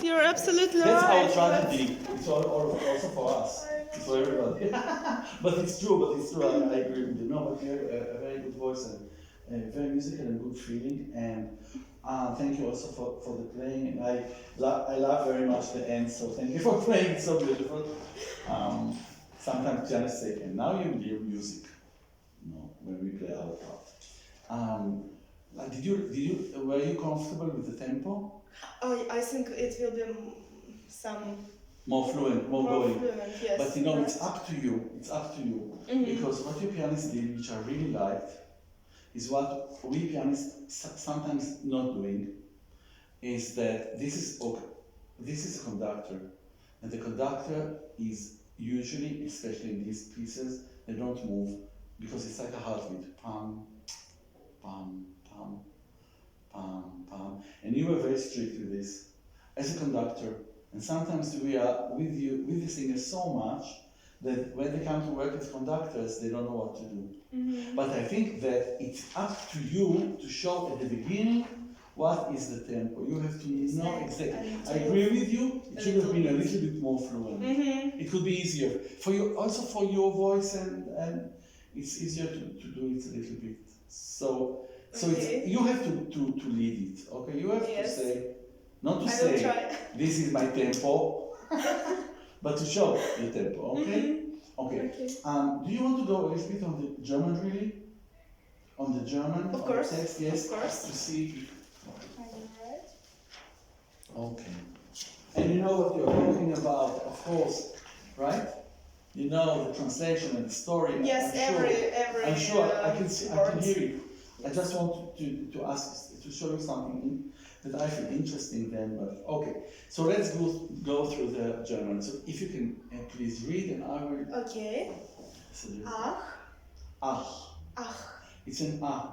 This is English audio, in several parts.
you're absolutely That's right. our tragedy. It's also for us. It's for everybody. But it's true. I agree with you. No, but you have a very good voice and a very musical and good feeling. And thank you also for the playing. And I love very much the end. So thank you for playing. It's so beautiful. Sometimes pianists say, and now you hear music. No, when we play our part. Were you comfortable with the tempo? Oh, I think it will be some more fluent, more going. Fluent, yes. But you know, it's up to you. It's up to you. Mm-hmm. Because what your pianists did, which I really liked, is what we pianists sometimes not doing, is that this is a conductor, and the conductor is usually, especially in these pieces, they don't move because it's like a heartbeat. Pam, pam, pam, pam, pam. And you were very strict with this as a conductor. And sometimes we are with the singers so much that when they come to work as conductors, they don't know what to do. Mm-hmm. But I think that it's up to you to show at the beginning what is the tempo. You have to know exactly. I agree with you. It should have been a little bit more fluent. Mm-hmm. It could be easier for you, also for your voice, and it's easier to do it a little bit. So okay. You have to lead it. Okay, you have to say, not to say this is my tempo, but to show the tempo. Okay. Mm-hmm. Okay. Do you want to go a little bit on the German, really? On the German? Of course. Text? Yes. Of course. To see. Okay. And you know what you're talking about, of course, right? You know the translation and the story. Yes, every. I'm sure I can hear it. I just want to ask, to show you something that I feel interesting then. But okay, so let's go through the German. So if you can please read, and I will. Okay. So Ach. Ach. Ach. It's an A.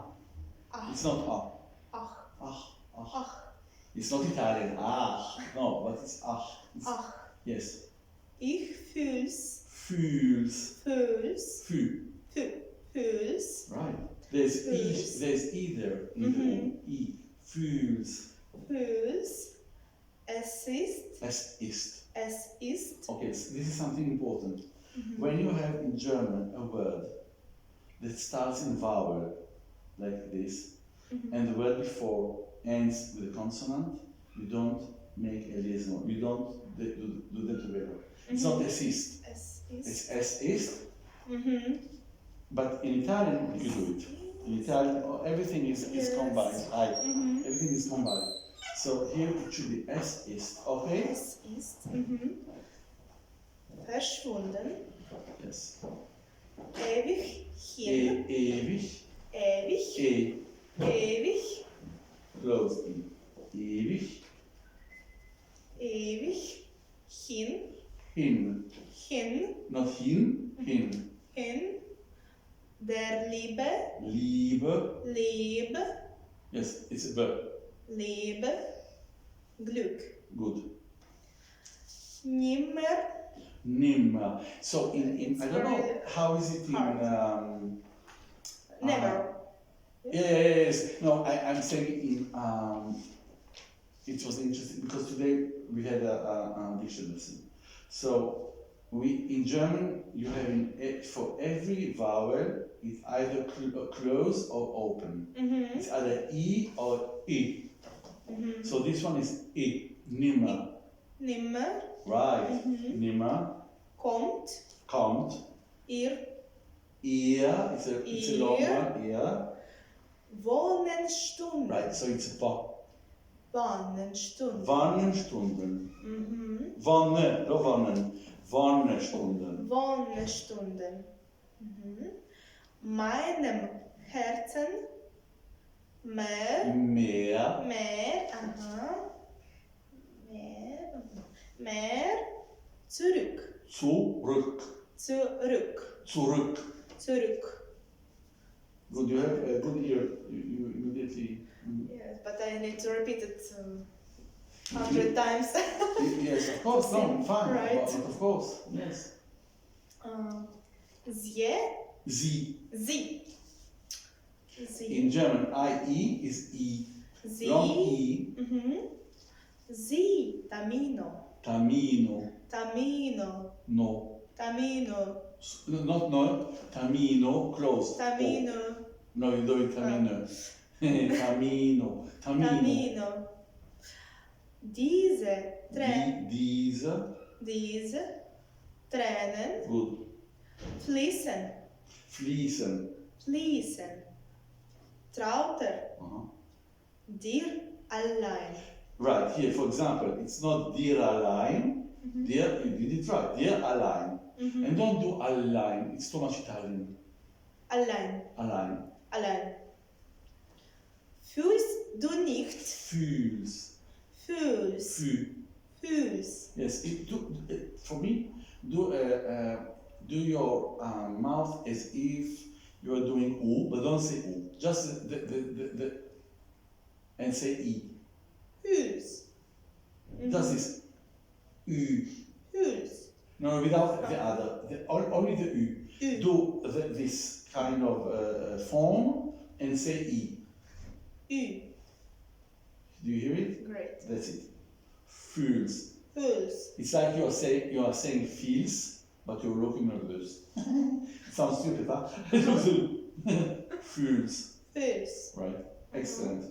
Ach. It's not A. Ach. Ach. Ach. Ach. It's not Italian. Ach. No, but it's Ach. It's, Ach. Yes. Ich fühl's. Fühl's. Fühl's. Fühl's. Right. There's E there. E. Fühl's. Fühl's. Es ist. Es ist. Es ist. Okay, so this is something important. Mm-hmm. When you have in German a word that starts in vowel, like this, mm-hmm. and the word before ends with a consonant, you don't make a liaison. You don't do them together. Mm-hmm. It's not es ist. Es ist. It's es ist. Mm-hmm. But in Italian, you do it. In Italian, everything is combined. Mm-hmm. Everything is combined. So here it should be es ist. Okay? Es ist. Mm-hmm. Verschwunden. Yes. Ewig hin. Ewig. Ewig. Ewig. Close E. Ewig. Ewig. Hin. Hin. Hin. Not hin. Hin. Hin. Der Liebe. Liebe. Liebe. Yes, it's a verb. Liebe. Glück. Good. Nimmer. Nimmer. So in I don't know how is it in never. Yes. No, I'm saying in it was interesting because today we had a dictionary lesson. So in German you have for every vowel it's either close or open. Mm-hmm. It's either E or I. Mm-hmm. So this one is I. Nimmer. Nimmer. Right. Mm-hmm. Nimmer. Kommt. Ihr. It's a long one. Ihr. Wochenstunden. Right. So it's va. Wochenstunden. Wochenstunden. Mhm. Wonne, no Wonnen. Wochenstunden. Wochenstunden. Mhm. Meinem Herzen mehr. Aha. Mehr. Zurück. Good, you have a good ear. You immediately. Yes, but I need to repeat it 100 times. Yes, of course. No, fine. Right. But of course, yes. Sie. In German, I-E is E. Sie. Long E. Mm-hmm. Sie, Tamino. Tamino. Tamino. No. Tamino. Not no. Tamino. Close. Tamino. Oh. No, you do it Tamino. Tamino. Tamino. Tamino. Diese Diese. Tränen Good. fließen. Fließen. Fließen. Trauter Uh-huh. dir allein. Right, here, for example, it's not dir allein. Dir, you did it right. Dir allein. And don't do allein. It's too much Italian. Allein. Allein. Allein. Fühlst du nicht? Fühlst. Fühlst. Fühlst. Yes, for me, do your mouth as if you are doing U, but don't say U. Just the and say I. Fühlst. Just this U. Fühlst. No, without the other. Only the U. U. Do this kind of form and say I. Ü. Do you hear it? Great. That's it. Fühlst. Fühlst. It's like you are saying feels, but you're looking nervous. It sounds stupid, huh? Fühlst. Fühlst. Right. Excellent.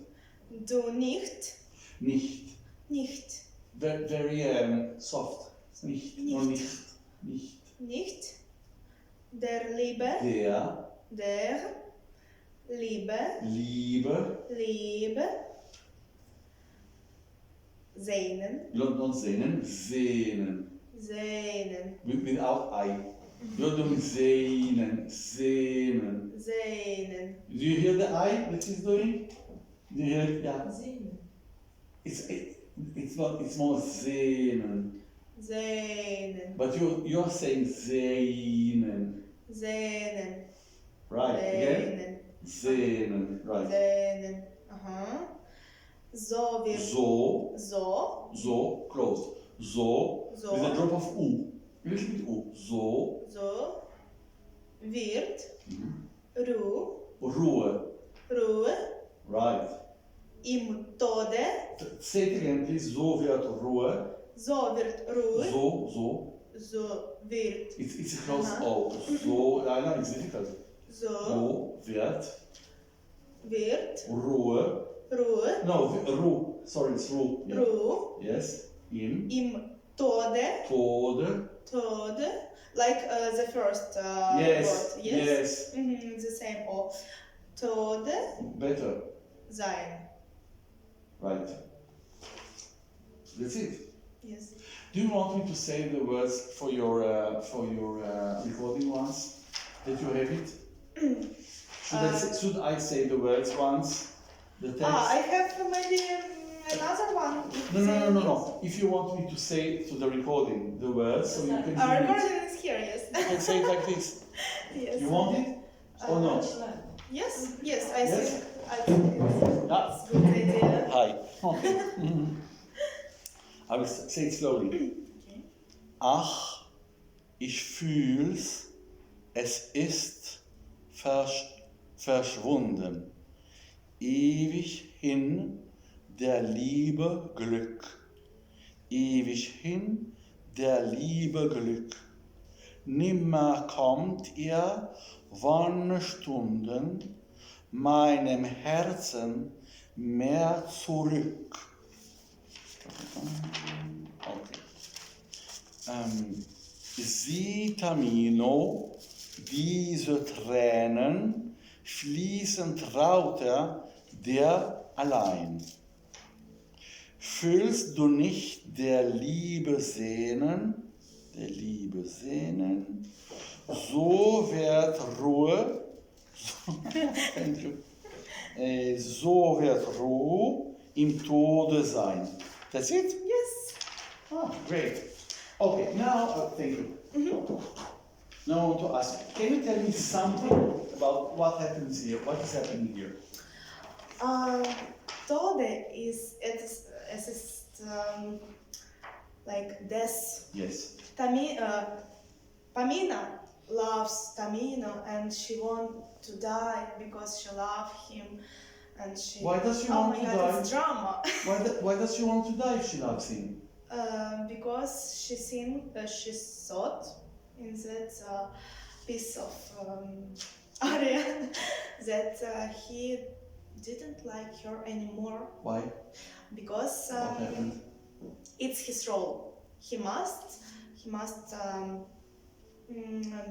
Du nicht. Nicht. Nicht. Very soft. Nicht. No, Nicht. Nicht. Nicht. Der Liebe. Der Liebe. Liebe. Sehnen. Not sehnen. Sehnen. Sehnen. Without I. You're doing sehnen. Sehnen. Sehnen. Do you hear the I that he's doing? Do you hear it? Yeah. Sehnen. It's not. It's more sehnen. Sehnen. But you're saying sehnen. Sehnen. Right. Again. Sehnen. Sehnen. Right. Sehnen. So wird. So. Close. So. With a drop of U. A little bit U. So wird. Ruhe. Right. Im Tode. Say it again, please. So wird Ruhe. So wird Ruhe. So. Wird. It's a close O. So. I know it's difficult. So wird Ruhe. No, Ru. Sorry, it's Ru. Yeah. Ruhe. Yes. Im Tode. Like the first Yes. word. Yes. The same O. Tode. Better. Sein. Right. That's it. Yes. Do you want me to say the words for your recording once? That you have it? Should I say the words once? The text? I have maybe another one. No. If you want me to say to the recording the words, so you can Our hear it. recording is here, yes. You can say it like this. Yes. You want it? Or no? Yes, I Yes? think it's Yeah. a good idea. Hi. Okay. I will say it slowly. Ach, ich fühl's, es ist verschwunden. Ewig hin der Liebe Glück. Ewig hin der Liebe Glück. Nimmer kommt ihr Wonnestunden meinem Herzen mehr zurück. Okay. Sie, Tamino, diese Tränen fließen trauter dir allein. Fühlst du nicht der Liebe Sehnen, so wird Ruhe, so wird Ruhe im Tode sein. That's it? Yes. Oh, great. Okay, now, thank you. Now I want to ask, can you tell me something about what happens here? What is happening here? Tode is like death. Yes. Pamina loves Tamino and she wants to die because she loves him. and she. Why does she Oh want my to God, die? it's drama. Why does she want to die if she loves him? Because she thought in that piece of Aria that he didn't like her anymore. Why? Because What happened? it's his role. He must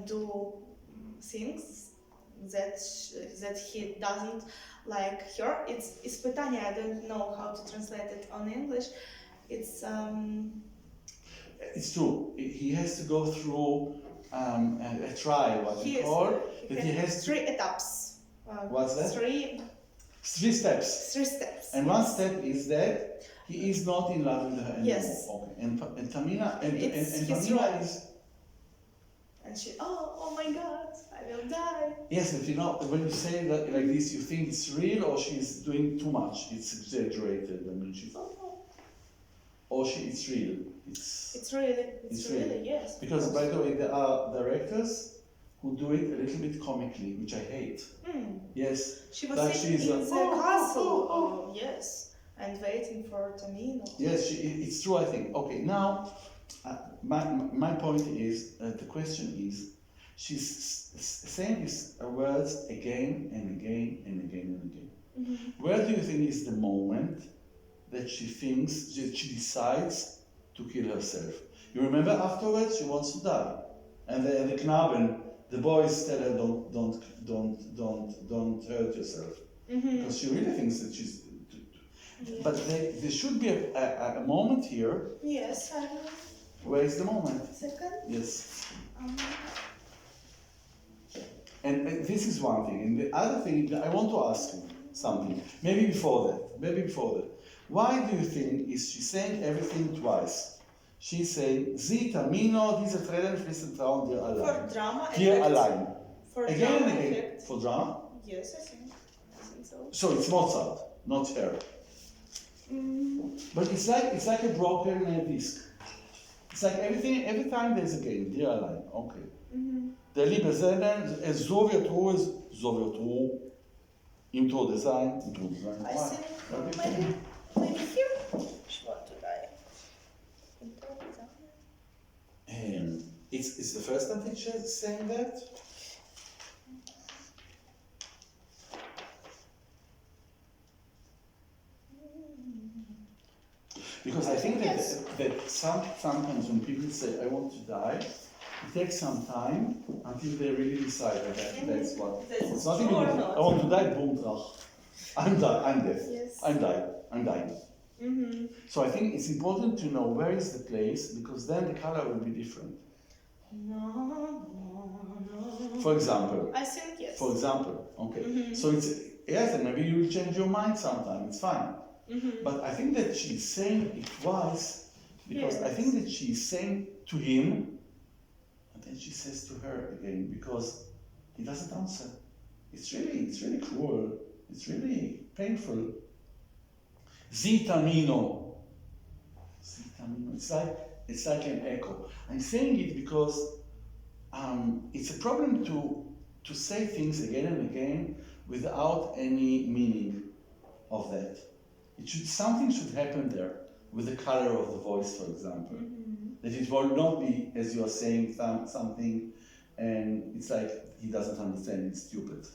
do things that he doesn't like her. It's испытание. I don't know how to translate it on English. It's true. He has to go through a trial, what we call. That he has three etaps. What's that? Three steps. 3 steps. And one step is that he is not in love with her anymore. Yes. Okay. And Tamina and It's his Tamina role. is. And she, oh my God, I will die. Yes, but you know, when you say that like this, you think it's real or she's doing too much. It's exaggerated. I mean, she's. Or it's real. It's really, yes. Because by the way, there are directors who do it a little bit comically, which I hate. Yes. She was Like sitting she's in the castle, yes, and waiting for Tamino. Yes, it's true, I think. Okay, now, my point is, the question is, she's saying these words again and again and again and again. Mm-hmm. Where do you think is the moment that she decides to kill herself? You remember afterwards she wants to die, and the Knaben, the boys tell her don't hurt yourself, because she really thinks that she's. Yeah. But there should be a moment here. Yes, I know. Where is the moment? Second. Yes. And this is one thing. And the other thing, I want to ask you something. Maybe before that. Why do you think is she saying everything twice? She's saying, Sie, Tamino, diese Tränen fließen Traum dir allein. For drama Dir effect. allein. For Again drama and again. effect. For drama? Yes, I think so. So it's Mozart, not her. But it's like a broken disc. It's like every time there's a game, dear allein. Okay. Der liebe Seelen, so wird Ruhe, im Tode sein, im Tode sein. I think maybe here she want to die. It's the first time that she's saying that? Because I think that sometimes when people say, I want to die, it takes some time until they really decide that that's what. It's not even, I want to die, boom, trach. I'm dead. Yes. I'm dying. So I think it's important to know where is the place, because then the color will be different. No. For example. I think yes. For example, okay. So it's, yes, and maybe you will change your mind sometime, it's fine. But I think that she's saying it twice, because I think that she's saying to him, and then she says to her again, because he doesn't answer. It's really cruel. It's really painful. Zitamino. It's like an echo. I'm saying it because it's a problem to say things again and again without any meaning of that. Something should happen there with the color of the voice, for example. That it will not be as you are saying something, and it's like he doesn't understand. It's stupid.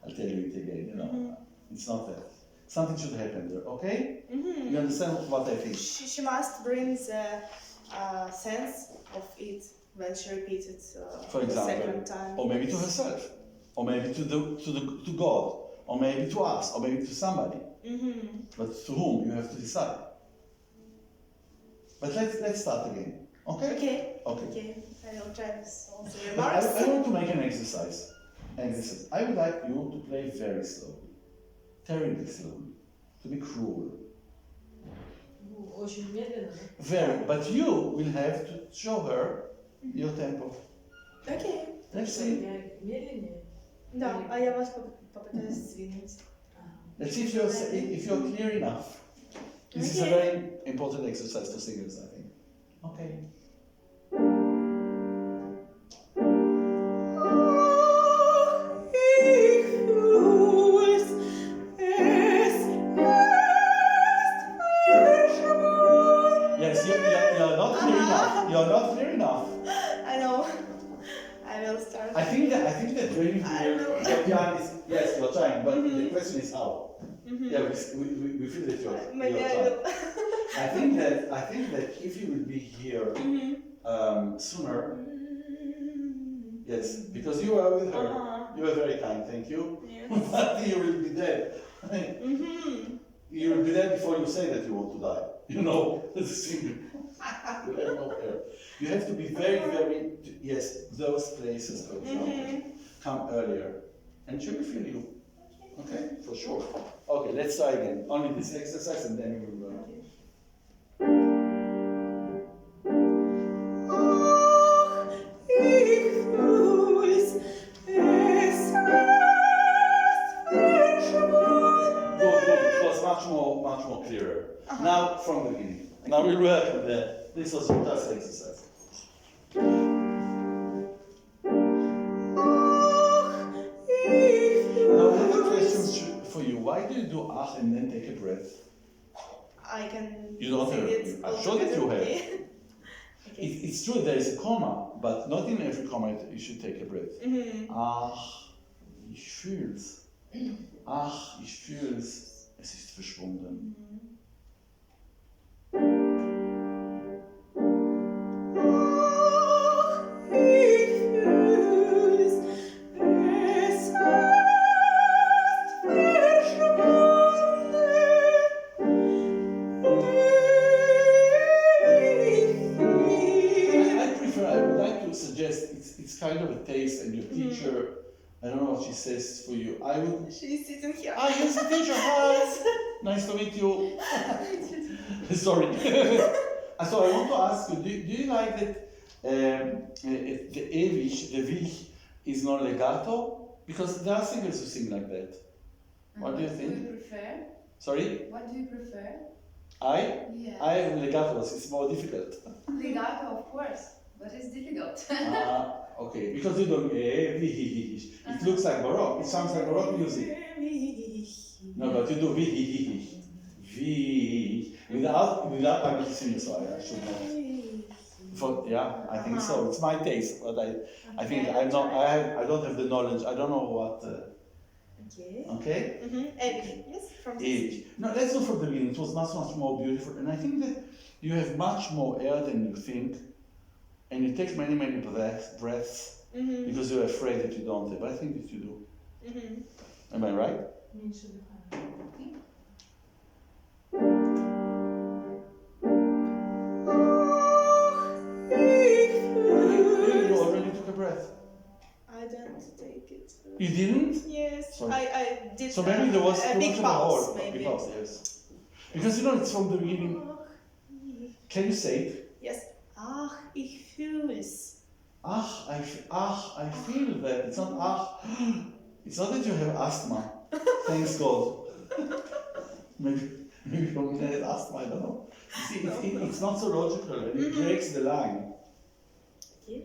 I'll tell you it again. You know, it's not that. Something should happen there. Okay? You understand what I think? She must bring the sense of it when she repeats it for the example, second time. or maybe to herself, or maybe to God, or maybe to us, or maybe to somebody. But to whom you have to decide. But let's start again. Okay? Okay. I will try this also But remarks. I want to make an exercise. I would like you to play very slowly, terribly slowly, to be cruel. Очень медленно. Very, but you will have to show her your tempo. Okay. Let's see. Я медленнее. Да, а я вас попытаюсь сдвинуть. Let's see if you're clear enough. This is a very important exercise for singers, I think. Okay. Ich fühl's, You're not clear enough. You're not clear enough. I know. I will start. I think that when you hear the pianist, yes, you're trying, but the question is how. Yeah, we feel that you're Maybe you're I trying. will. I think that if you will be here sooner, yes, because you are with her, you are very kind, thank you. Yes. But you will be dead. You will be dead before you say that you want to die. You know, the singer. You have no hair. You have to be very, yes, those places, for example, come earlier. And she will feel you. Okay, for sure. Okay, let's try again. Only this exercise and then we will go. Good, it was much more clearer. Now from the beginning. Now we work with this was just exercise. Now I have a question for you. Why do you do ach and then take a breath? I can. You don't sing have. it I'm sure that you have. okay. It's true there is a comma, but not in every comma you should take a breath. Ach, ich fühl's. Ach, ich fühl's. Es ist verschwunden. It's kind of a taste, and your teacher, I don't know what she says for you. I would. She's sitting here. Ah, yes, the teacher. Hi. Nice to meet you. Sorry. So I want to ask you: do you like that the ewig, the wich, is non legato? Because there are singers who sing like that. What do you think? What do you prefer? Sorry. What do you prefer? I have legato. It's more difficult. Legato, of course, but it's difficult. Okay, because you don't. It looks like Baroque. It sounds like Baroque music. No, but you do without I'm a singer, so I should not. I think so. It's my taste, but I think I'm not. I don't have the knowledge. I don't know what. Okay. Okay. Yes, from Age. No, let's go from the beginning. It was much more beautiful, and I think that you have much more air than you think, and you take many breaths because you're afraid that you don't have. But I think that you do. Am I right? You already took a breath. I didn't take it. You didn't? Yes, Sorry. I did. So maybe there was a too big much of a pause, hole. maybe. Big pause, yes. Because it's from the beginning. Can you say it? Yes. Ach, ich fühl's. I feel that. It's not ach. It's not that you have asthma. Thanks God. Maybe from that asthma, I don't know. You see, it's not so logical and it breaks the line. Okay.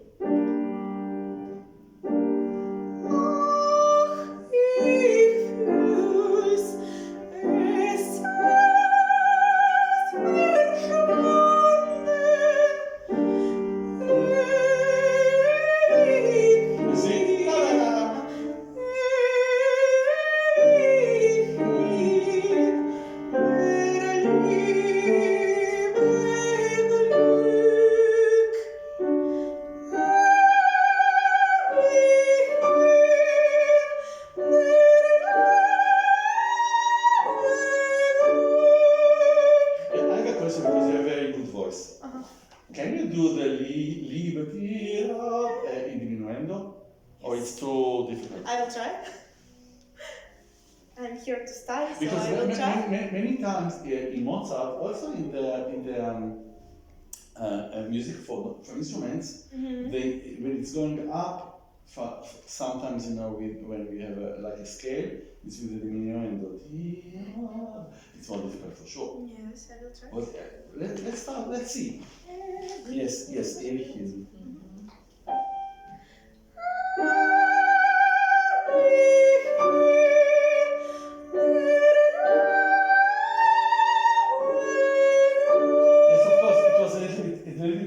Can you do the Liebe dir in diminuendo? Or it's too difficult? I will try. I'm here to study, so Because I will try. many times in Mozart, also in the music for instruments, they when it's going up, sometimes when we have like a scale, it's with the diminuendo. It's more difficult for sure. Yes, I will try. But let's start. Let's see. Yes, ewig is. Yes, of course, it was a little bit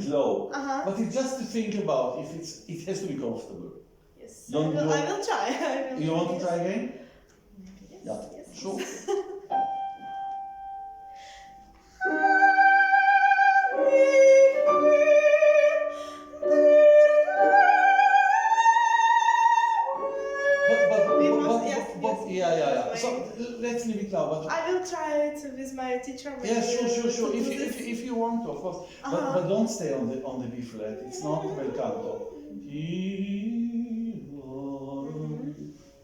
bit low. Uh-huh. But it's just to think about if it has to be comfortable. Yes. Don't do I it. will try. I will You want to yes. try again? Yes. Yeah, Yes. sure. Yeah. So let's leave it now. But I will try it with my teacher. yeah, sure. to do this. If you want to, of course. But don't stay on the B flat. It's not bel canto.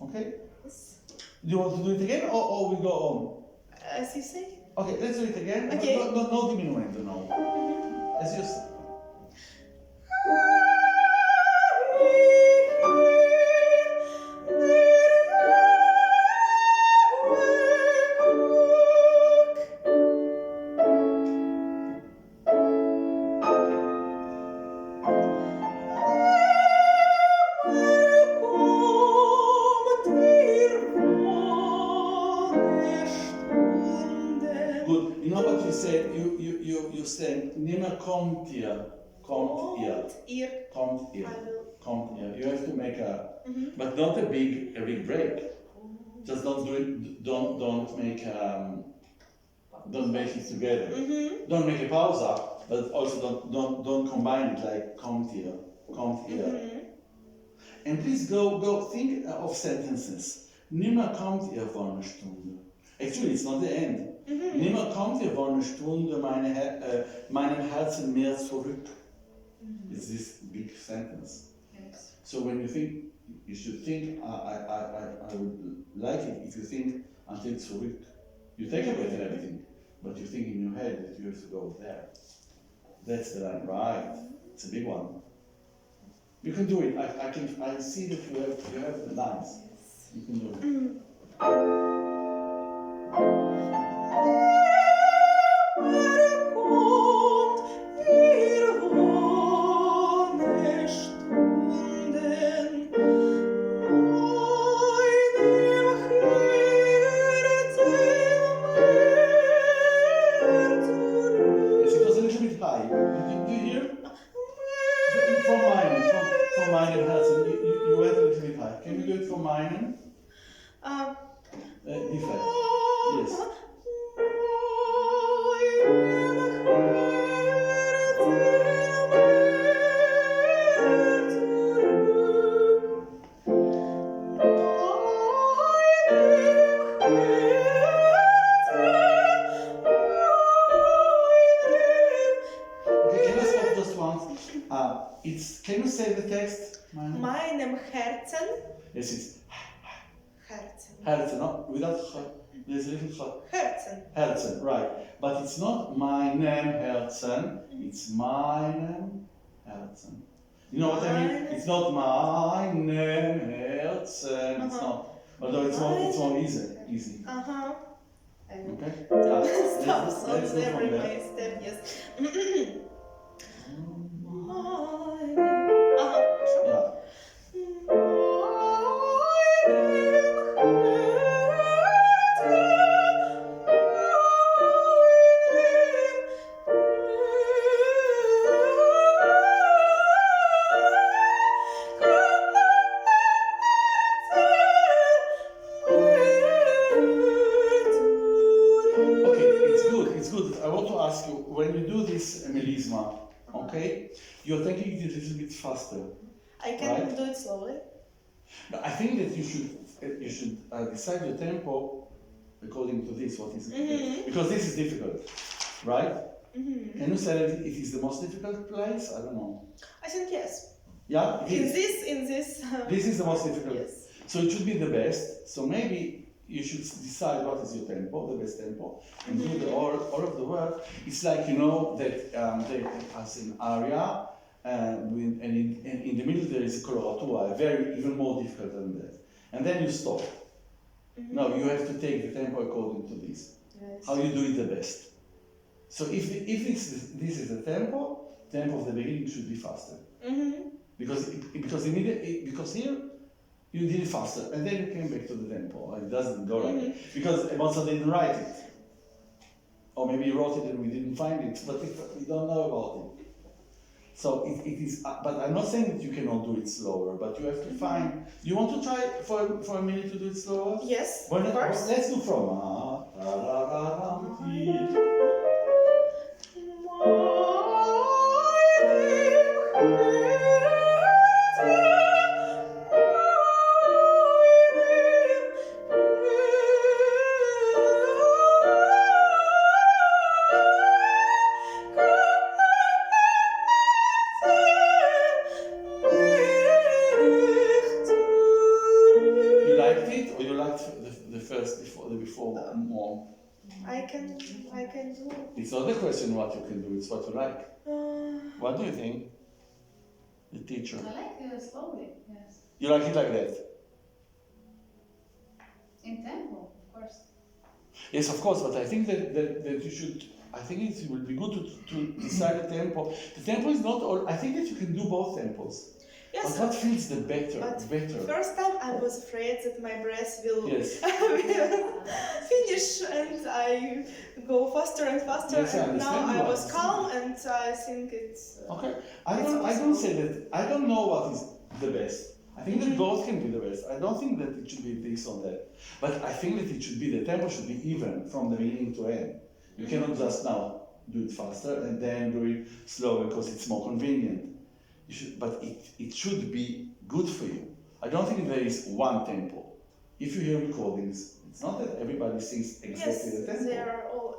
Okay. Yes. Do you want to do it again, or we go on? As you say. Okay, let's do it again. Okay. No diminuendo, no. As you say. Good. You know what you said? You said nimmer kommt ihr. Kommt ihr. Kommt ihr. Kommt ihr. You have to make but not a big break. Just don't do it. Don't make it together. Don't make a pause, but also don't combine it like kommt ihr. Kommt ihr. And please go think of sentences. Nimmer kommt ihr vor einer Stunde. Actually, it's not the end. Nimmer kommt ihr vor einer Stunde meinem Herzen mehr zurück. It's this big sentence. Yes. So when you think, you should think, I would like it if you think until zurück. You take away everything, but you think in your head that you have to go there. That's the line, right? It's a big one. You can do it. I see that you have the lines. You can do it. Yes, it was a little bit high. Do you hear? From meinem Herzen. You went a little bit high. Can you do it from meinem? B flat. Yes. Okay, can I stop just once? Can you say the text? Meinem Herzen. Yes, it's Herzen. Herzen, no? Without there's a little Herzen. Herzen, right. But it's not meinem Herzen, it's meinem Herzen. You know what I mean? It's not meinem Herzen, it's not. Although it's more easy. Uh-huh. Okay? Yeah. Stops on Let's go from every there. step, yes. Yeah. Okay, it's good. I want to ask you, when you do this melisma, okay, you're taking it a little bit faster. I can Right. do it slowly. But I think that you should decide your tempo according to this. What is it? Because this is difficult, right? Can you say that it is the most difficult place? I don't know. I think yes. Yeah, it is. In this. This is the most difficult. Yes. So it should be the best. So maybe you should decide what is your tempo, the best tempo, and do all of the work. It's like, you know, that as in Aria, and in the middle there is a coloratura, even more difficult than that. And then you stop. No, you have to take the tempo according to this. Yes. How you do it the best. So if this is the tempo of the beginning should be faster. Because here you did it faster, and then you came back to the tempo. It doesn't go like that. Because Mozart didn't write it. Or maybe he wrote it and we didn't find it, but we don't know about it. So it is, but I'm not saying that you cannot do it slower, but you have to find. You want to try for a minute to do it slower? Yes, Well, of course. let's do from. You liked it, or you liked the first before more? I can do. It's not the question what you can do; it's what you like. What do you think? The teacher. I like it slowly, yes. You like it like that? In tempo, of course. Yes, of course, but I think that you should. I think it would be good to decide the tempo. The tempo is not all. I think that you can do both tempos. Yes. But what feels the better? But first time I was afraid that my breath will Yes. finish and I go faster and faster. Yes, I and now understand I you, was calm and I think it's. Okay. I don't say that. I don't know what is the best. I think that both can be the best. I don't think that it should be this or that. But I think that it should be, the tempo should be even from the beginning to end. You cannot just now do it faster and then do it slower because it's more convenient. You should, but it should be good for you. I don't think there is one tempo. If you hear recordings, it's not that everybody sings exactly the tempo. They are all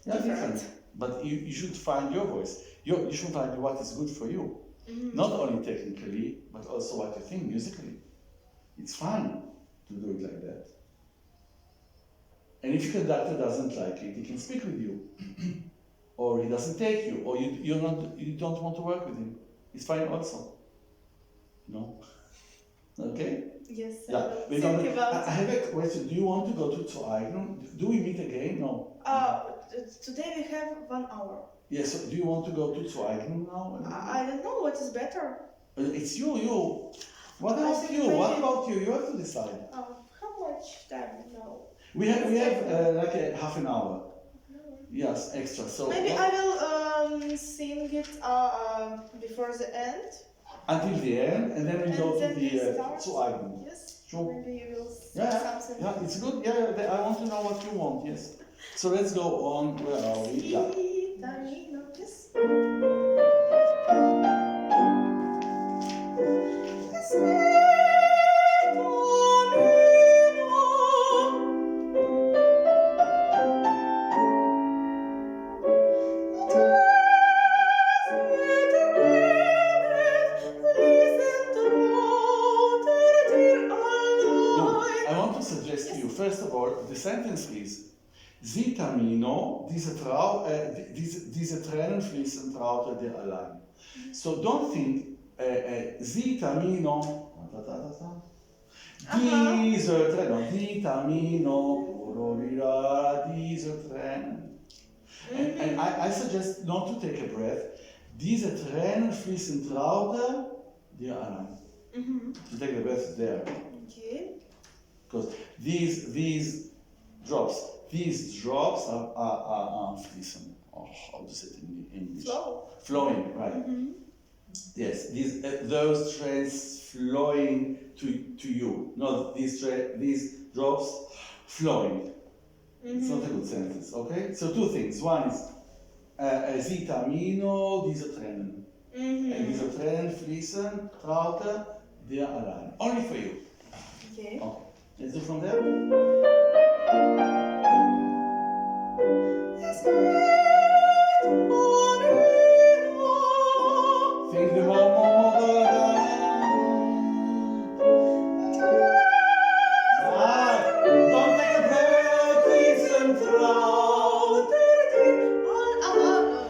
Yeah, different. But you should find your voice. You should find what is good for you. Not only technically, but also what you think musically. It's fun to do it like that. And if your conductor doesn't like it, he can speak with you. Or he doesn't take you, or you don't want to work with him. It's fine also. No? Okay? Yes, Yeah. I will think about I have a question. Do you want to go to Zueignung? Do we meet again? No. Today we have 1 hour. Yes. So do you want to go to Zueignung now? I don't know what is better. It's you. What I about think you? maybe- What about you? You have to decide. How much time now? We have like a half an hour. Yes, extra. So Maybe I will sing it before the end. until the end, and then we And go to then the we start? Zueignung. Yes. Sure. Maybe you will sing Yeah, something. yeah, it's good. Yeah, I want to know what you want. Yes. So let's go on. Where are we? Yeah. Yes. I want to suggest to you, first of all, the sentence is Sie Tamino, diese Tränen fließen, traute dir allein. So don't think Sie Tamino, diese Tränen, Sie Tamino, diese Tränen. And I suggest not to take a breath. Diese Tränen fließen, traute dir allein. To take the breath there. Okay. Because these drops are fließen. Oh, how to say it in English? Flowing, right? Yes, those threads flowing to you, not these drops flowing. It's not a good sentence, okay? So two things. One is Sie Tamino, diese Tränen. And diese Tränen fließen, traute dir allein. Only for you. Okay. Okay. Let's do from there. Think the more. Don't take a breath, please, and throw.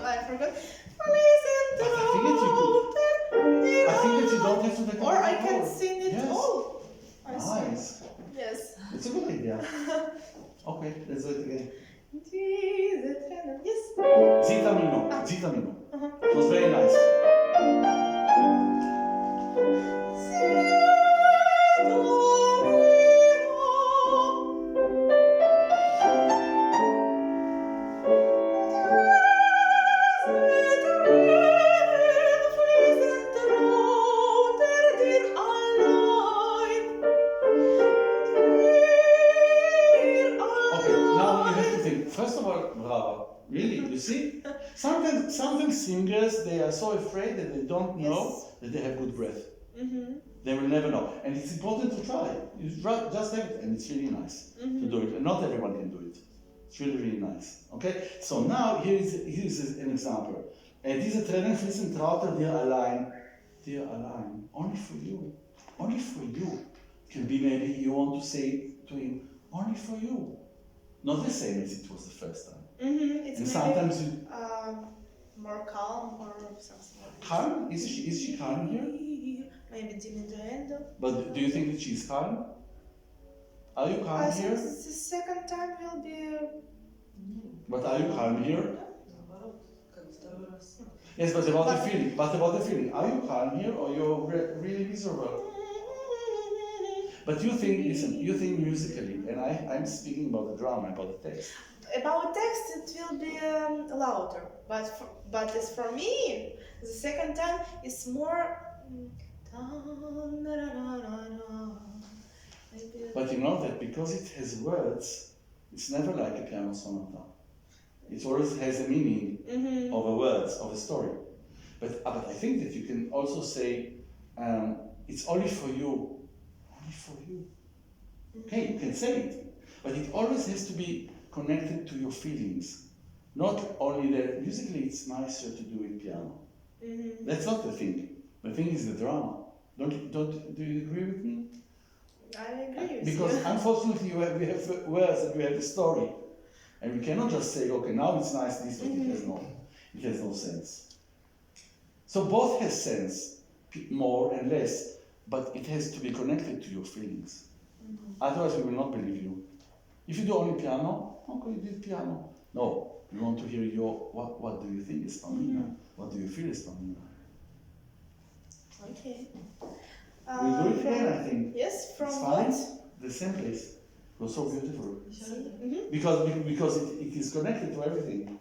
I forgot. I think that you don't have to take a Or I breath. can sing it Yes. all. I see. Nice. Yes. It's a good idea. Okay, let's do it again. Yes. Zitamino. It was very nice. singers, they are so afraid that they don't know Yes. that they have good breath. Mm-hmm. They will never know. And it's important to try. You try, just have it, and it's really nice to do it. And not everyone can do it. It's really, really nice. Okay? So now, here is an example. Diese Tränen fließen trauter dir allein. Dir allein. Only for you. Only for you. Can be maybe you want to say to him, only for you. Not the same as it was the first time. Mm-hmm. It's And maybe sometimes you... more calm or something like that. Calm? Is she calm here? Maybe diminuendo. But do you think that she's calm? Are you calm I think here? the second time will be. But are you calm here? Наоборот, как второй раз. Yes, but about the feeling. But about the feeling. Are you calm here or you're really miserable? But you think, listen, you think musically, and I'm speaking about the drama, about the text. About text, it will be louder. But as for me, the second time is more. But you know that because it has words, it's never like a piano sonata. It always has a meaning of a words, of a story. But I think that you can also say, it's only for you. Only for you. Okay, you can say it. But it always has to be connected to your feelings. Not only that, musically it's nicer to do it piano. That's not the thing. The thing is the drama. Do you agree with me? I agree with Because you. unfortunately we have words and we have a story. And we cannot just say, okay, now it's nice this, but it has no sense. So both has sense, more and less, but it has to be connected to your feelings. Otherwise we will not believe you. If you do only piano, okay, you did piano. No, we want to hear your, what do you think is Pamina? What do you feel is Pamina? Okay. We'll do it again, I think. Yes, from It's what? fine. The same place. It was so beautiful. Mm-hmm. Because it is connected to everything.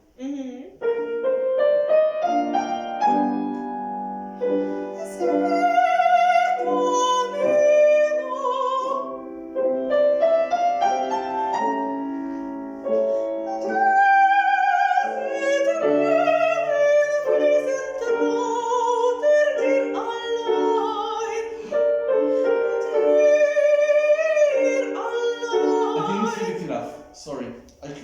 Sorry,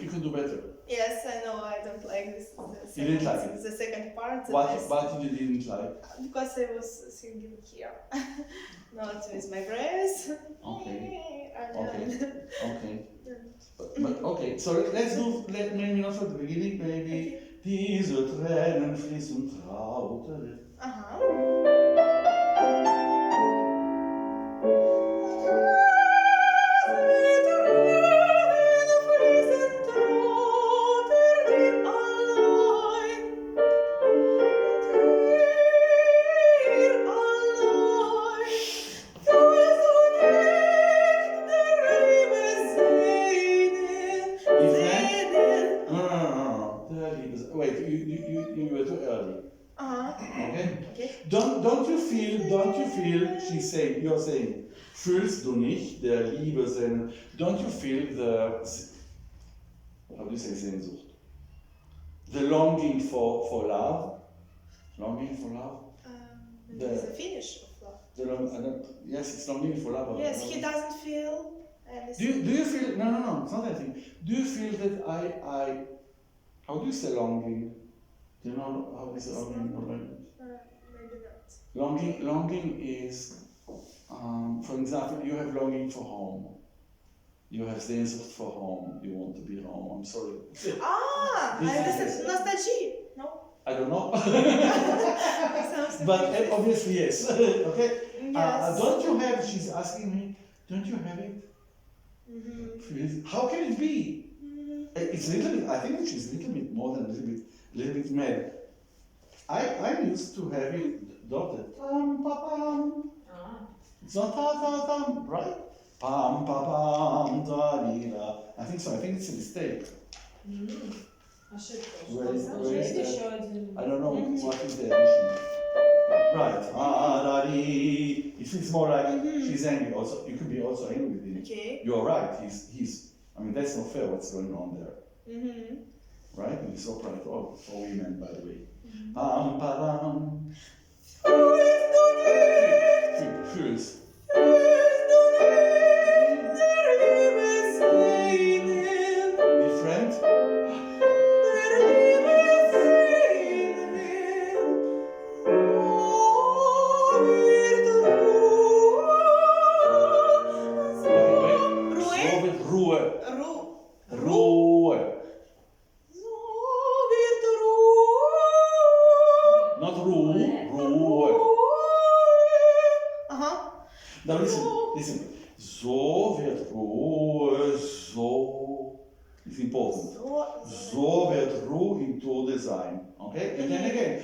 you can do better. Yes, I know. I don't like this. You didn't like it? The second part. What you didn't like? Because I was singing here, not with my breath. Okay. Okay. Okay. But okay. So let's do. Maybe not from the beginning. Maybe diese Tränen fließen trauter. Wait, you were too early. Okay? Don't you feel, you're saying, fühlst du nicht der Liebe Sehnsucht? Don't you feel how do you say Sehnsucht? The longing for love? Longing for love? It's the finish of love. Yes, it's longing for love. Yes, he doesn't feel Do you feel, no, it's not that thing. Do you feel that I how do you say longing? Do you know how is longing? Maybe not. Longing is, for example, you have longing for home. You have Sehnsucht for home. You want to be home. I'm sorry. I understand. Nostalgia. No? I don't know. But obviously, yes. Okay? Yes. Don't you have, she's asking me, don't you have it? How can it be? It's a little bit, I think she's a little bit more than a little bit mad. I'm used to have it dotted. Pam, pa, pam. It's not ta, ta, tam, right? Pam, pa, pam, da, di, da. I think so, I think it's a mistake. Where is the, I don't know what is the addition. Right. Da, di. It feels more like she's angry. Also, you could be also angry with him. Okay. You're right. He's. I mean, that's not fair. What's going on there? right? And it's upright, oh, for women, by the way. Pam, param. Fühl's. Different. Ruhe. Ruhe. Not Ruhe. Ruhe. Now listen. So wird Ruhe, so. It's important. So wird Ruhe im Tode sein. Okay? And then again,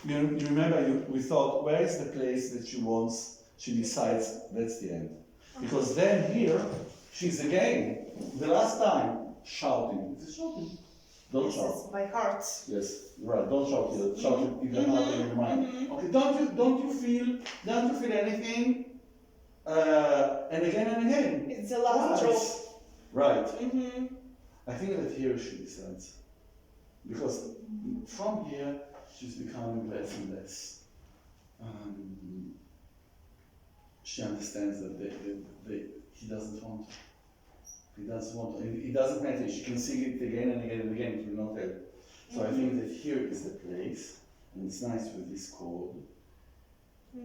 you remember we thought, where is the place that she decides that's the end. Because then here, she's again, the last time, shouting. It's shouting. Don't shout. It's by heart. Yes, right. Don't shout here. Shout it in the heart and in your mind. Okay. Don't you feel anything? And again. It's the last drop. Right. I think that here she decides, because from here she's becoming less and less. She understands that he doesn't want her. He doesn't want her. It doesn't matter. She can sing it again and again and again. It will not help. So I think that here is the place, and it's nice with this chord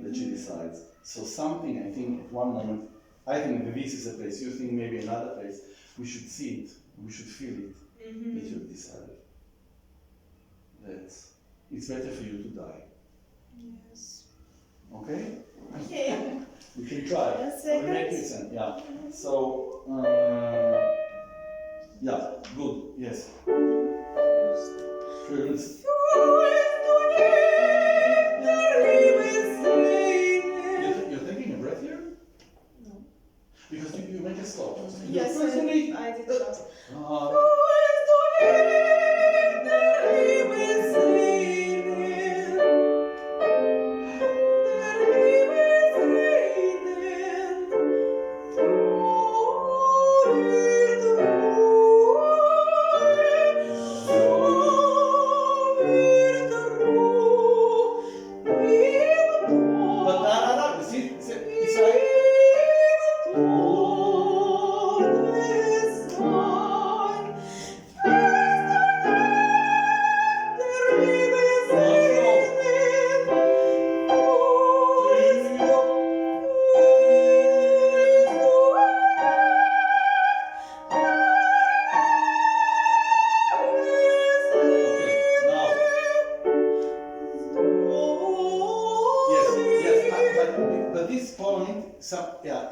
that she decides. So something, I think, at one moment, I think that this is a place. You think maybe another place. We should see it. We should feel it. That you've decided. It's better for you to die. Yes. Okay? Okay. We can try. We'll make it sense. Yeah. So, yeah, good. Yes. Fühl's. You're taking a breath here? No. Because you make a stop. Yes, I did just.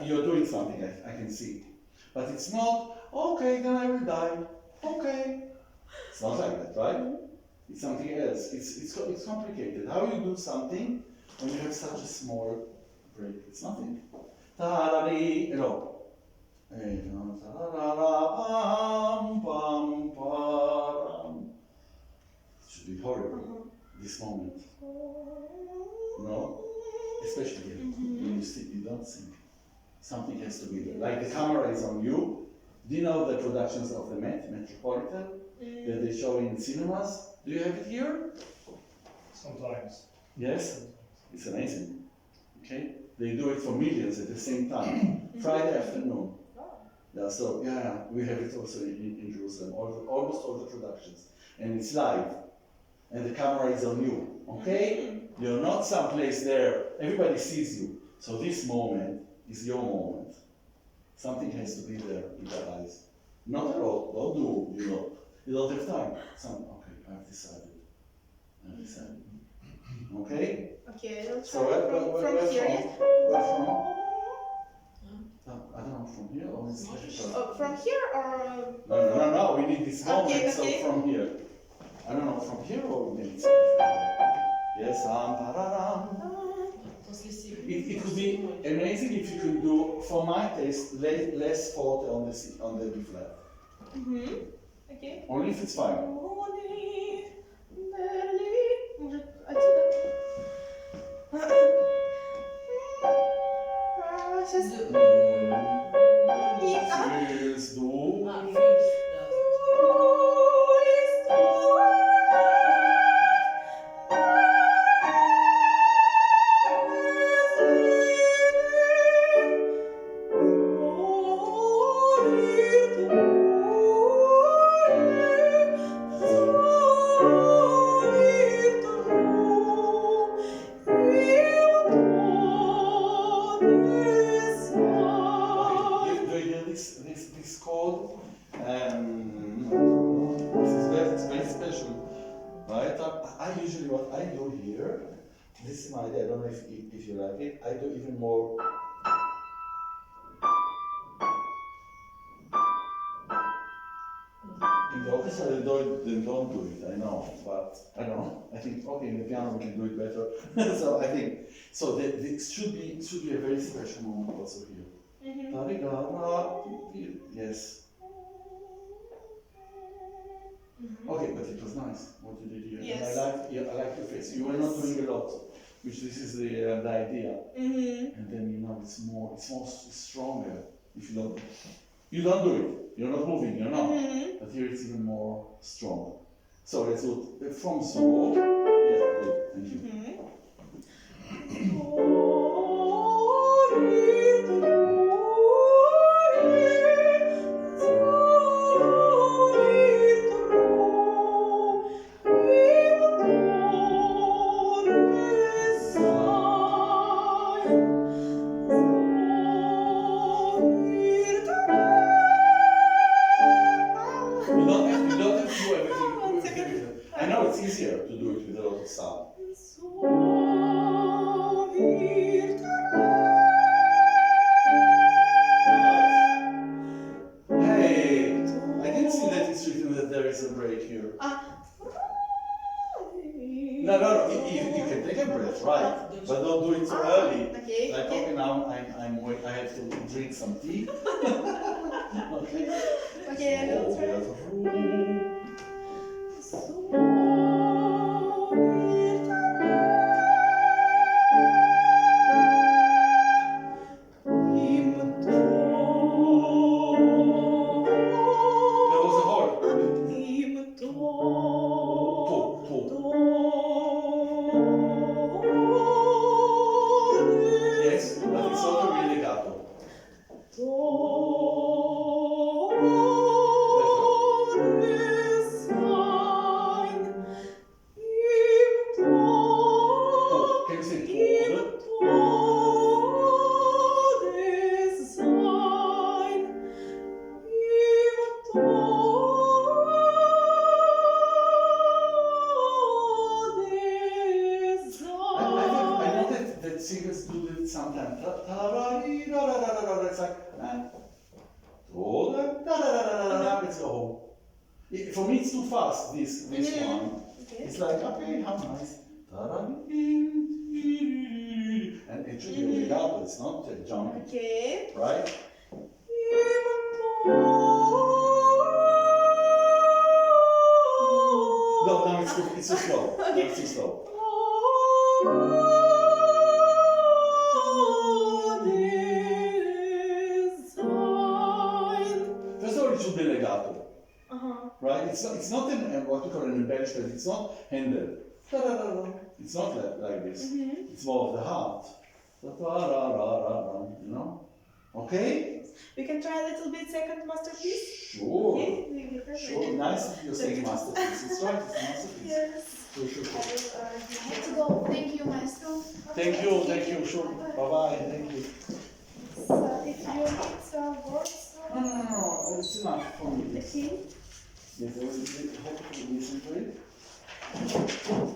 You're doing something, I can see. But it's not, okay, then I will die. Okay. It's not like that, right? It's something else. It's complicated. How you do something when you have such a small break? It's nothing. Ta-da-dee, no. It should be horrible, this moment. No? Especially when you sit, you don't sing. Something has to be there. Like the camera is on you. Do you know the productions of the Metropolitan that they show in cinemas? Do you have it here? Sometimes. Yes? It's amazing. Okay? They do it for millions at the same time. Friday afternoon. Yeah, so we have it also in Jerusalem. Almost all the productions. And it's live. And the camera is on you. Okay? You're not someplace there. Everybody sees you. So this moment is your moment. Something has to be there in their eyes. Not at all. Don't do, you don't have time. Okay, I've decided. Okay? Okay, I'll So try from here. Where from? I don't know, from here or is From here or? No, we need this moment, Okay. so from here. I don't know, from here or we need yes, It could be amazing if you could do, for my taste, less forte on the B flat. Okay. Only if it's fine. Может, отсюда? Сейчас. Feels do. Feels, да. do here, this is my idea, I don't know if you like it, I do even more. In the orchestra they don't do it, I know, but I don't know. I think okay, in the piano we can do it better. So I think so. It should be a very special moment also here. Yes. Okay, but it was nice what you did here. Yes. And I like your face. You were not doing a lot, which this is the idea. And then it's more stronger if you don't do it. You're not moving. You're not. But here it's even more strong. So let's do it from so. Yeah, good. Thank you. You don't have to do everything. I know it's easier to do it with a lot of sound. Hey, I didn't see that it's written that there is a break here. No. You can take a breath, right? But don't do it so early. Okay. Like okay, now I have to drink some tea. Okay. Okay, I will try. There was a whole. Yes, but it's not a real legato. Can you say Tode? I know that singers do that sometimes. It's like let's go home. For me, it's too fast. This one. Okay. It's like okay, how nice. And it should be a legato. It's not jumping, Okay. right? No, it's too slow. No, it's too slow. First of all, it should be legato, right? It's not what we call an embellishment. It's not Handel. It's not like this. It's more of the heart. You know? Okay? We can try a little bit second masterpiece. Sure. Okay. We will try. Sure. Nice if you're saying masterpiece. It's right. It's a masterpiece. Yes. Sure. I have to go. Thank you, Maestro. Thank you. Sure. Bye bye. Thank you. So if you need some words, No. It's enough for me. okay. Yes, I will hopefully listen to it. Thank you.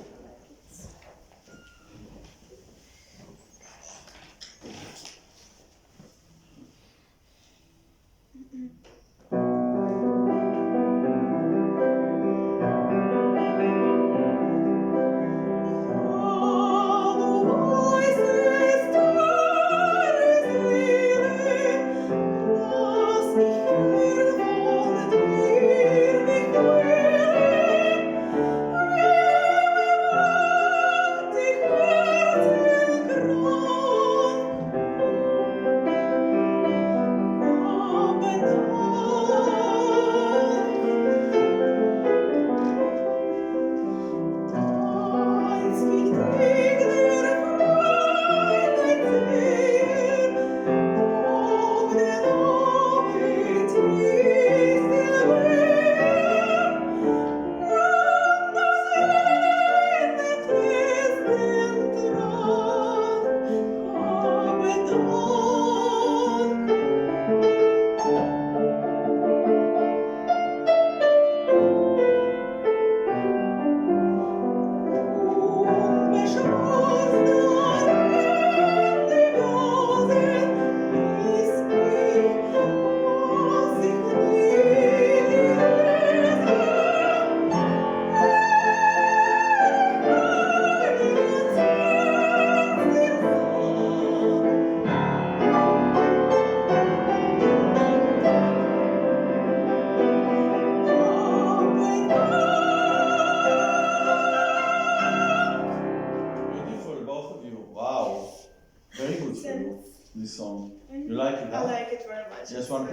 this song? You like it, I huh? like it very much. Yes, one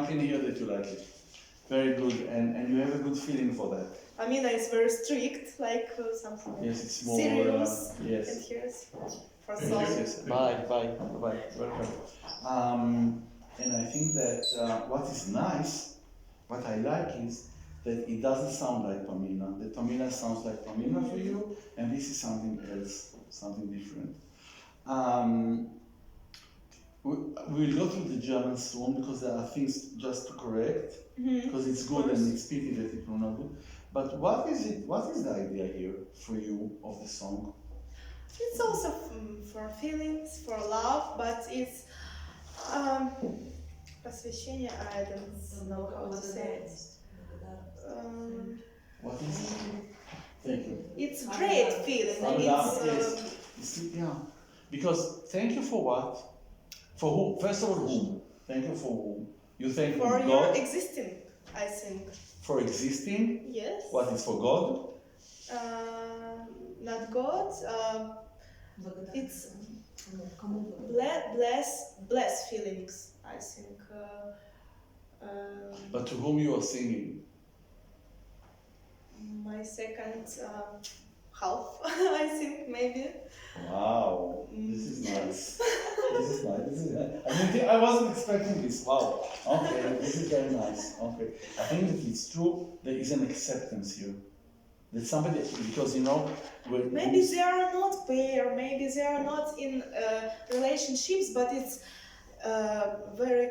can hear that you like it. Very good, and you have a good feeling for that. Amina is very strict, like something Yes, it's more serious. yes. And here's for Yes, song. yes. Bye. Welcome. And I think that what is nice, what I like is that it doesn't sound like Pamina. That Pamina sounds like Pamina for you, and this is something else, something different. We'll go through the German soon because there are things just to correct, because it's good and it's pity that it will not good. But what is it? What is the idea here for you of the song? It's also for feelings, for love, but it's посвящение. I don't know how to say it. What is it? Thank you. It's great feeling. Yeah. Because thank you for what? For whom? First of all, whom? Thank you for whom? You thank for God? your existing, I think. For existing? Yes. What is for God? Not God. It's bless feelings, I think. But to whom you are singing? My second half, I think, maybe. Wow, this is nice. This is nice. I wasn't expecting this. Wow. Okay, this is very nice. Okay, I think that it's true. There is an acceptance here. That somebody, because you know, maybe they are not pair. Maybe they are not in relationships, but it's very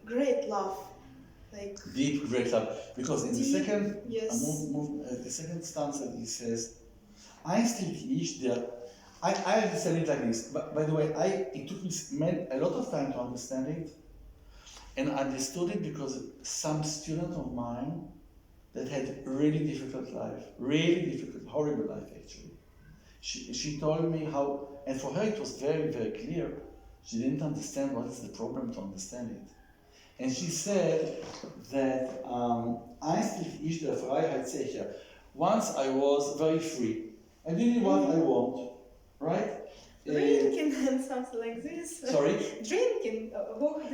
great love, like deep, great love. Because in the second, yes. The second stanza, he says, "Einstlich ich der." I understand it like this. But by the way, it took me a lot of time to understand it, and I understood it because some student of mine that had a really difficult life, really difficult, horrible life actually. She told me how, and for her it was very, very clear. She didn't understand what is the problem to understand it. And she said that einstlich ich der Freiheit sicher. Once I was very free. I did what I want, right? Drinking and something like this. Sorry? Drinking.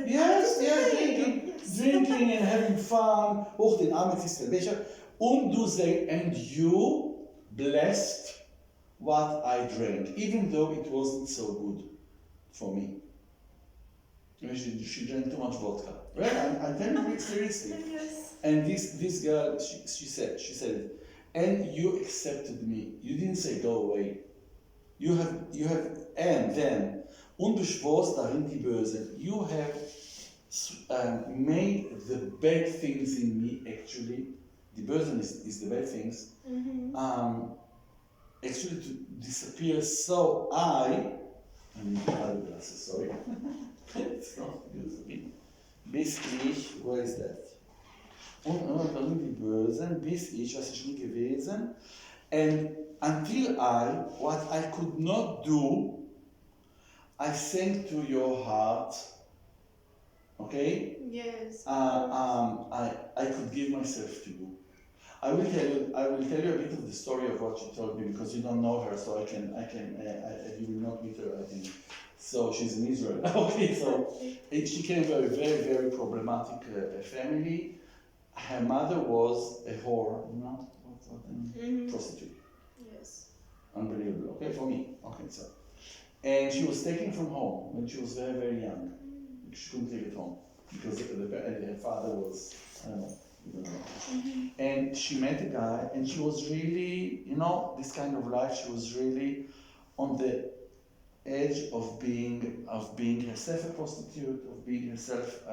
Yes, drinking. Drinking and having fun. Hoch den Arm, jetzt ist der Becher. Und du say, and you blessed what I drank, even though it wasn't so good for me. She drank too much vodka. Right? I'm telling you seriously. Yes. And this girl, she said it. And you accepted me. You didn't say go away. You have, and then, und beschworst darin die Böse. You have made the bad things in me actually. The Böse is the bad things. Actually to disappear. So I need eyeglasses, sorry. It's not beautiful. Bis ich, where is that? Und darin die Bösen, bis ich, was ich nie gewesen. And until what I could not do, I sang to your heart, okay? Yes. I could give myself to you. I will tell you a bit of the story of what she told me because you don't know her, so you will not meet her, I think. So she's in Israel. Okay, so she came from a very, very problematic family. Her mother was a whore, you know, prostitute. Yes. Unbelievable. Okay, for me. Okay, so, and she was taken from home when she was very, very young. She couldn't live at home because her father was, I don't know. And she met a guy, and she was really, you know, this kind of life. She was really on the edge of being herself a prostitute, of being herself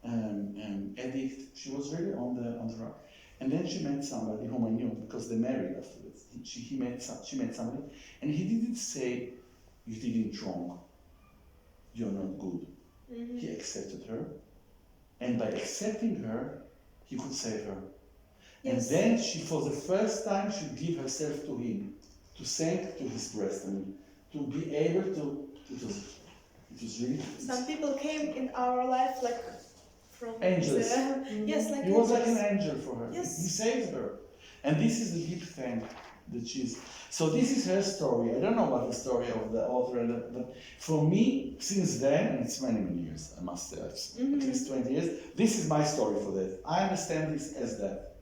addict. She was really on the rock. And then she met somebody whom I knew because they married afterwards. She met somebody, and he didn't say, "You did it wrong. You're not good." He accepted her, and by accepting her, he could save her. Yes. And then she, for the first time, should give herself to him, to sink to his breast, to be able to. It was really. Some people came in our life like from angels. Yes, like he was angels. like an angel for her. Yes. He saved her, and this is the deep thing. the cheese. So this is her story. I don't know what the story of the author, but for me, since then, and it's many, many years, I must say, at least 20 years, this is my story for that. I understand this as that.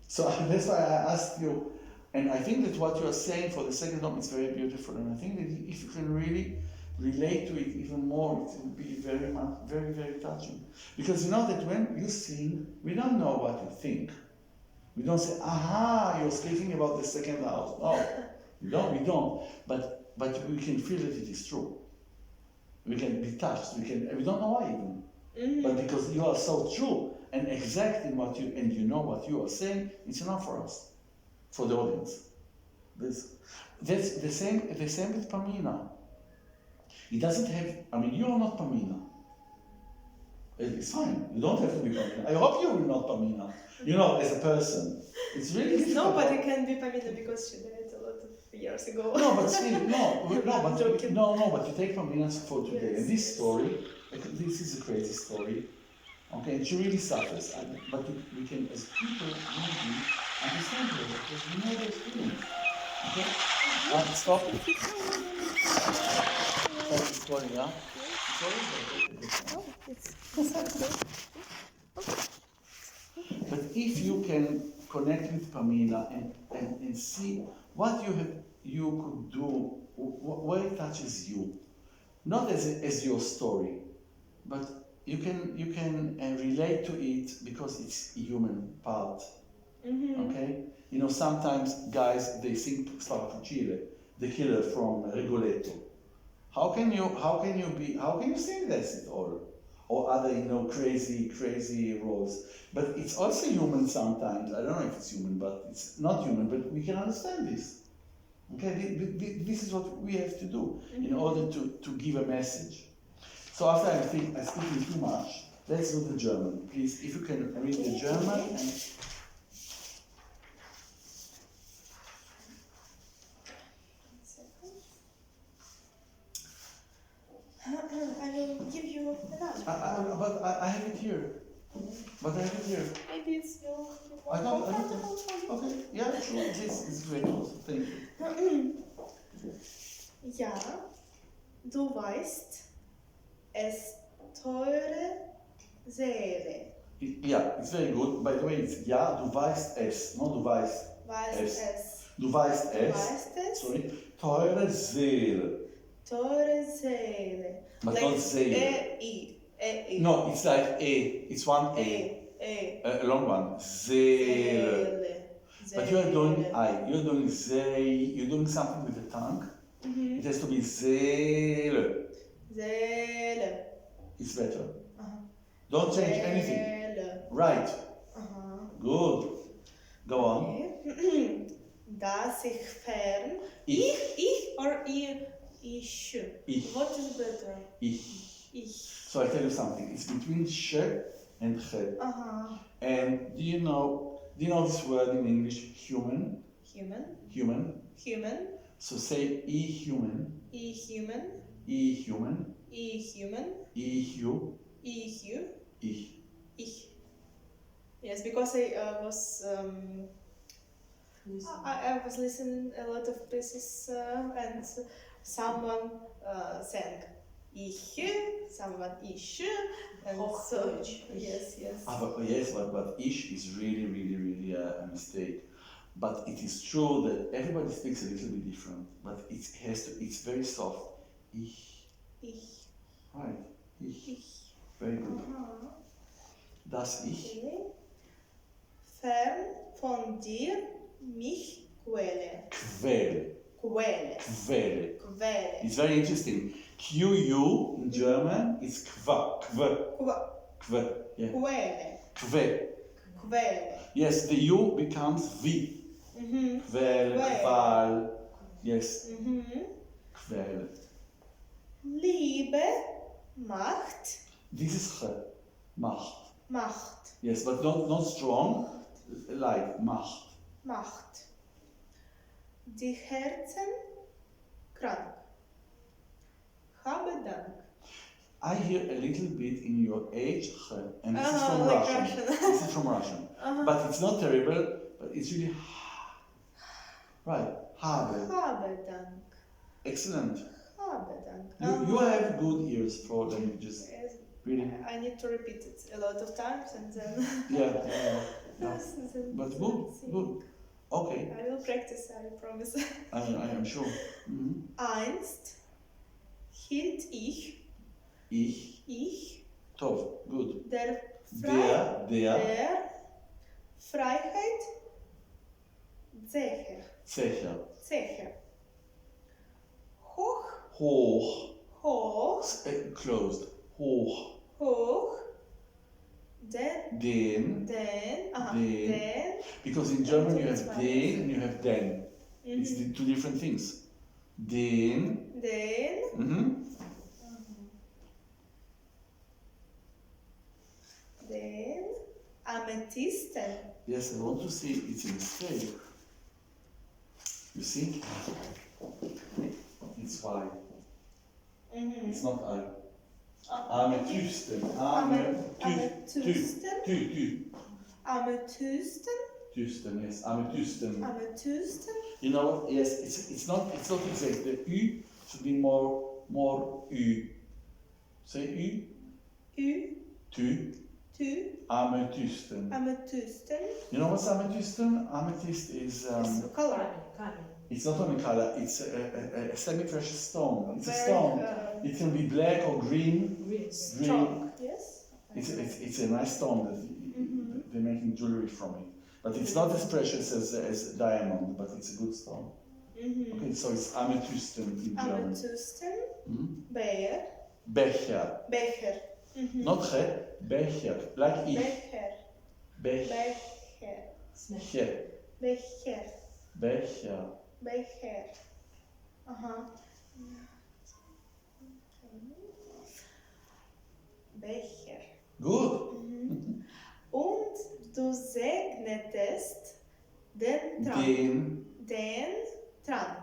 So that's why I asked you, and I think that what you are saying for the second time is very beautiful, and I think that if you can really relate to it even more, it will be very, very, very touching. Because you know that when you sing, we don't know what you think. We don't say, aha, you're speaking about the second house. No, we don't. But we can feel that it is true. We can be touched. We don't know why even. But because you are so true and exact in what you, and you know what you are saying, it's enough for us, for the audience. That's the same with Pamina. It doesn't have, I mean, you are not Pamina. It's fine. You don't have to be Pamina. I hope you will not Pamina. You know, as a person. It's really difficult. Nobody can be Pamina because she died a lot of years ago. No, but still, but you take Pamina for today. Yes, And this story, this is a crazy story. Okay, and she really suffers. But we can, as people, maybe understand her because we know those feelings. Okay? Stop. Sorry, yeah? But if you can connect with Pamina and see what you could do, where it touches you, not as your story, but you can relate to it because it's a human part. Okay, you know, sometimes guys they sing Fucile, the killer from Rigoletto. How can you sing this at all? Or other, you know, crazy roles. But it's also human sometimes. I don't know if it's human, but it's not human, but we can understand this. Okay, this is what we have to do in order to give a message. So after I speaking too much, let's do the German. Please, if you can read the German. And I will give you another. but I have it here. But I have it here. Maybe it's more I don't. comfortable for you. Okay, yeah, sure. This is great. Also, thank you. Ja, du weißt, es teure Seele. Yeah, it's very good. By the way, it's ja, du weißt es, no, du weißt Weißt es. es. Du weißt es. Weißt es. Sorry, teure Seele. Teure Seele. But Like not Seele. E-I. No, it's like A. It's one A. A long one. Seele. But you are doing I. You're doing Ze. You're doing something with the tongue. It has to be Seele. Seele. It's better. Uh-huh. Don't change anything. Seele. Right. Uh-huh. Good. Go on. Okay. Das ich fern. Ich or ihr? Ich. Ich. What is better? Ich. Ich. So I tell you something. It's between sh and ch. Uh-huh. And do you know this word in English? Human. Human. Human. Human. So say human. Human. Human. Human. You. You. Ich. Ich. Yes, because I was I was listening a lot of places and someone sang ich, someone ich, and so Hochdeutsch. yes. But ish is really a mistake. But it is true that everybody speaks a little bit different. But it's very soft. Ich. Right. Ich. Very good. Das Ich. Okay. Fern von dir mich quäle. Quäle. Quäle. It's very interesting. QU in German is kva. Yeah. Quäle. Yes, the U becomes V. Quäl, Qual. Yes. Quäl. Liebe macht. This is Ch. Macht. Macht. Yes, but not strong. Like Macht. Macht. Die Herzen krank. Habe Dank. I hear a little bit in your H, Ch, and this is Oh, from like Russian. Russian. This is from Russian. But it's not terrible, but it's really Right. Habe. Habe Dank. Excellent. Habe Dank. You have good ears for languages. Yes, Really. I need to repeat it a lot of times and then. Yeah. Yes, then But good. sing. Good. Okay. I will practice, I promise. I am sure. Mhm. Einst hielt ich Tov. Good. der Der. Freiheit Zecher. Zeche. Hoch, Hoch. Closed. Hoch. den, Den. Because in German you have den and you have den. It's the two different things. Den. Mhm. den Amethysten. Yes, I want to see it's in scale. You see? It's Y. It's not I. Amethysten. Amethysten. Amethysten. Thysten, yes. Amethysten. Amethysten. You know, yes, it's not exact. The U should be more U. Say U. Tu. Amethysten. Amethysten. You know what's amethysten? Amethyst is It's color. Камень. it's not only color, it's a semi-precious stone. It's a Very, stone. It can be black or green. Green. strong. Yes. It's a nice stone that they're making jewelry from it. But it's not as precious as diamond, but it's a good stone. Okay, so it's amethysten in German. Amethysten. Mhm. Becher. Becher. Not he, Becher. Like ich. Becher. Becher. Becher. Becher. Becher. Aha. Becher. Good. Und du segnetest den Trank. Den Trank.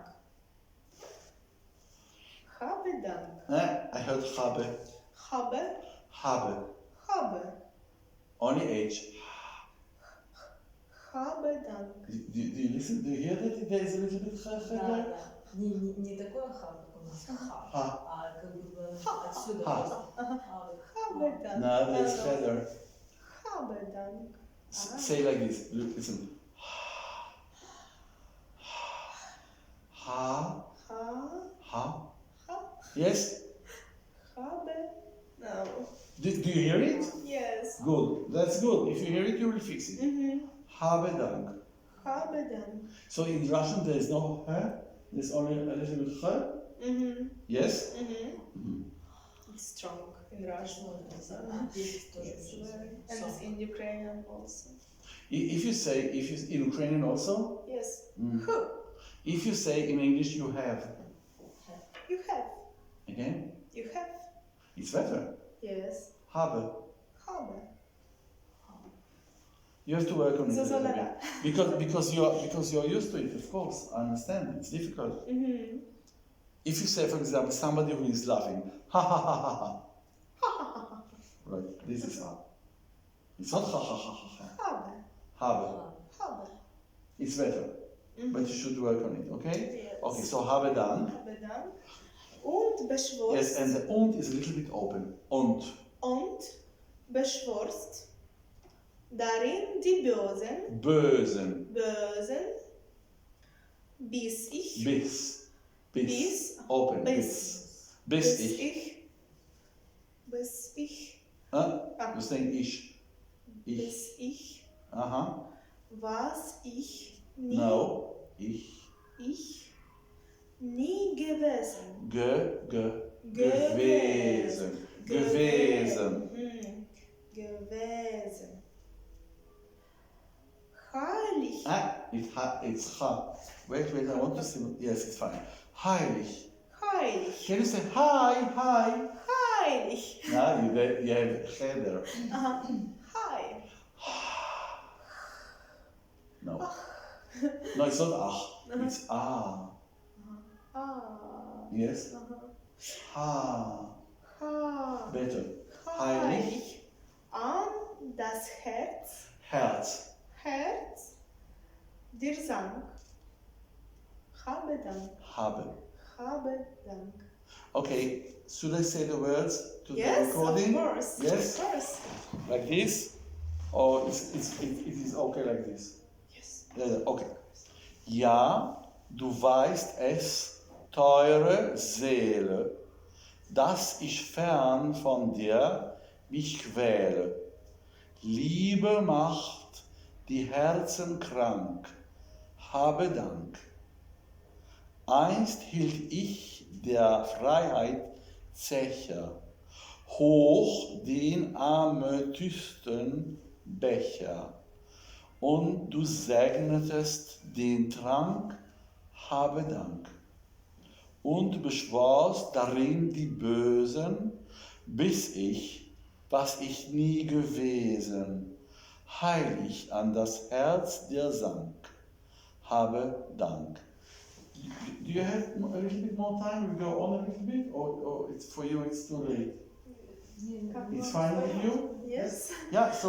Habe Dank. I heard habe. Habe. Only H. Habe Dank. Do you listen? Do you hear that there is a little bit Да, there? да. Не такое ха, как у нас ха, Ха. а как будто отсюда Ха. просто. Habe Dank. No, that's feather. Habe Dank. Say like this. Listen. Ha. Ha. Yes? Habe. No. Do you hear it? Yes. Good. That's good. If you hear it, you will fix it. Habe Dank. Habe Dank. So in Russian there is no he, there's only a little bit he. Yes? It's strong in Russian. Здесь тоже It's очень very, soft. and in Ukrainian also. If you say, in Ukrainian also, Yes. if you say in English you have, You have. again, You have. it's better. Yes. Habe. Habe. You have to work on it a little bit. Zozolera. Because you're used to it, of course. I understand. It's difficult. If you say, for example, somebody who is laughing, ha ha ha ha ha. Right, this is ha. It's not ha ha ha ha ha. Habe. Habe. Habe. It's better. But you should work on it, okay? Yes. Okay, so habe Dank. Habe Dank. Und beschworst. Yes, and the und is a little bit open. Und. Und beschworst. Darin die Bösen. Bösen. Bis ich. Bis. Open. Bis ich. Bis ich. Huh? You're saying ich. Bis ich. Uh-huh. Was ich nie. No. Ich. Nie gewesen. Gewesen. Gewesen. Gewesen. Heilig. It's ha. Wait, I want to see. Yes, it's fine. Heilig. Heilig. Can you say hi? Heilig. No, you have cheder. Hi. No. No, it's not ach. It's ah. Ah. Yes? Ha. Better. Heilig. An das Herz. Herz. Dir Sang. Habe Dank. Habe. Habe Dank. Okay, should I say the words to the Yes, recording? of course. Yes? Of course. Like this? Or it is okay like this? Yes. Ja, okay. Ja, du weißt es, teure Seele, dass ich fern von dir mich quäle. Liebe macht die Herzen krank. Habe Dank. Einst hielt ich der Freiheit Zecher, hoch den Amethystenbecher, und du segnetest den Trank, habe Dank, und beschworst darin die Bösen, bis ich, was ich nie gewesen, heilig an das Herz dir sank, habe Dank. Do you have a little bit more time? We go on a little bit, or it's for you it's too late? It's fine with you? Yes. Yeah. So